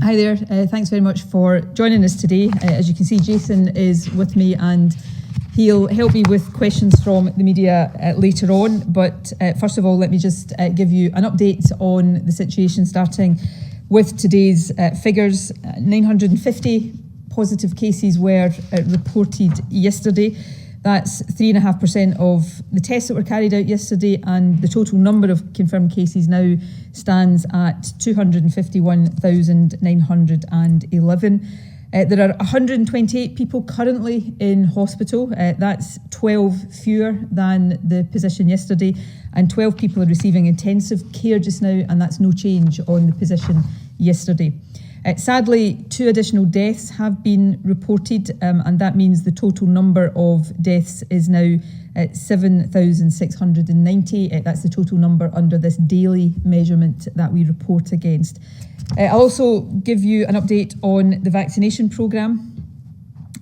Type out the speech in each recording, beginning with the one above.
Hi there, thanks very much for joining us today. As you can see, Jason is with me and he'll help me with questions from the media later on. But first of all, let me just give you an update on the situation, starting with today's figures. 950 positive cases were reported yesterday. That's 3.5% of the tests that were carried out yesterday, and the total number of confirmed cases now stands at 251,911. There are 128 people currently in hospital. That's 12 fewer than the position yesterday, and 12 people are receiving intensive care just now, and that's no change on the position yesterday. Sadly, 2 additional deaths have been reported, and that means the total number of deaths is now 7,690. That's the total number under this daily measurement that we report against. I'll also give you an update on the vaccination programme.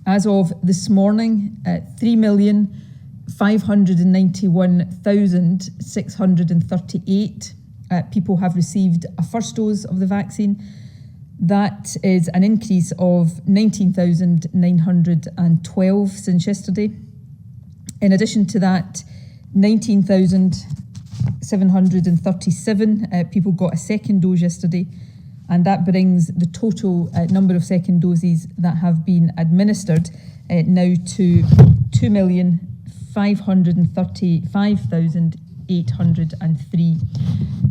As of this morning, 3,591,638 people have received a first dose of the vaccine. That is an increase of 19,912 since yesterday. In addition to that, 19,737 people got a second dose yesterday, and that brings the total number of second doses that have been administered now to 2,535,803.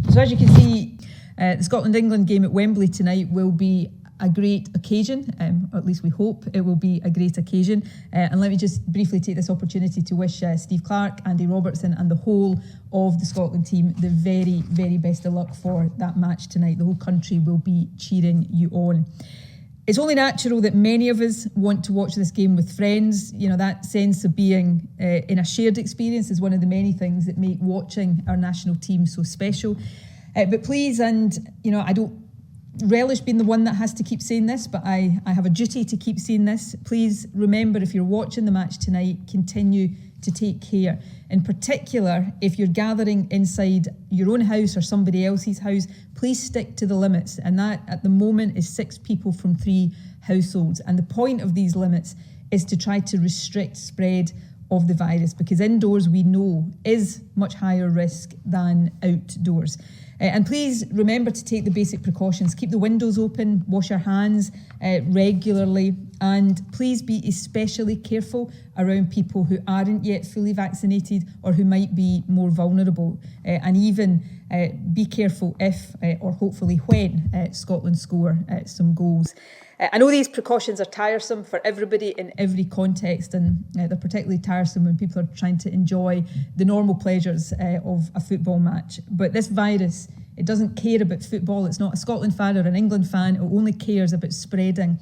So as you can see, the Scotland-England game at Wembley tonight will be a great occasion, or at least we hope it will be a great occasion. And let me just briefly take this opportunity to wish Steve Clarke, Andy Robertson and the whole of the Scotland team the very, very best of luck for that match tonight. The whole country will be cheering you on. It's only natural that many of us want to watch this game with friends. You know, that sense of being in a shared experience is one of the many things that make watching our national team so special. But please, and you know, I don't relish being the one that has to keep saying this, but I have a duty to keep saying this. Please remember, if you're watching the match tonight, continue to take care. In particular, if you're gathering inside your own house or somebody else's house, please stick to the limits. And that at the moment is 6 people from 3 households. And the point of these limits is to try to restrict spread of the virus, because indoors we know is much higher risk than outdoors. And please remember to take the basic precautions. Keep the windows open, wash your hands regularly, and please be especially careful around people who aren't yet fully vaccinated or who might be more vulnerable. And even be careful if, or hopefully when, Scotland score some goals. I know these precautions are tiresome for everybody in every context, and they're particularly tiresome when people are trying to enjoy the normal pleasures of a football match. But this virus, it doesn't care about football. It's not a Scotland fan or an England fan. It only cares about spreading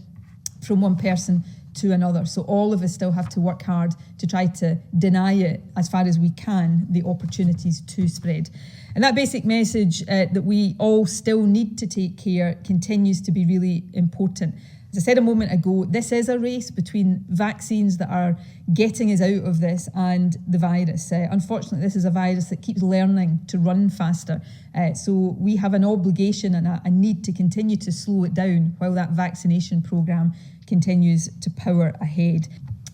from one person to another. So all of us still have to work hard to try to deny it as far as we can, the opportunities to spread. And that basic message that we all still need to take care continues to be really important. As I said a moment ago, this is a race between vaccines that are getting us out of this and the virus. Unfortunately, this is a virus that keeps learning to run faster. So we have an obligation and a need to continue to slow it down while that vaccination programme continues to power ahead.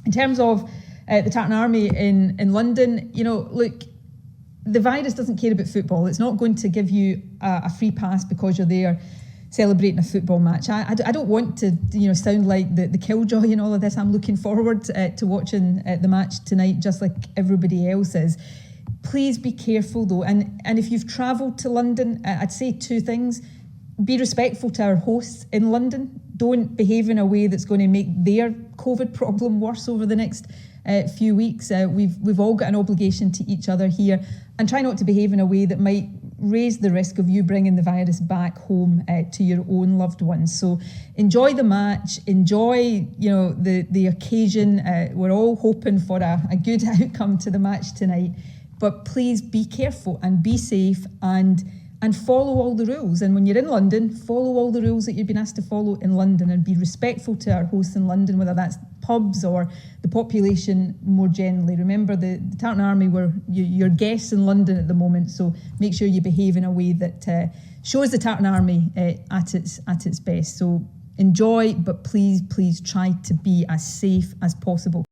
In terms of the Tartan Army in London, you know, look, the virus doesn't care about football. It's not going to give you a free pass because you're there celebrating a football match. I don't want to, you know, sound like the killjoy in all of this. I'm looking forward to watching the match tonight, just like everybody else is. Please be careful though, and if you've travelled to London, I'd say 2 things. Be respectful to our hosts in London. Don't behave in a way that's going to make their COVID problem worse over the next few weeks. We've all got an obligation to each other here, and try not to behave in a way that might raise the risk of you bringing the virus back home to your own loved ones. So enjoy the match, enjoy, you know, the occasion. We're all hoping for a good outcome to the match tonight, but please be careful and be safe, and and follow all the rules. And when you're in London, follow all the rules that you've been asked to follow in London, and be respectful to our hosts in London, whether that's pubs or the population more generally. Remember, the Tartan Army were your guests in London at the moment, so make sure you behave in a way that shows the Tartan Army at its best. So enjoy, but please try to be as safe as possible.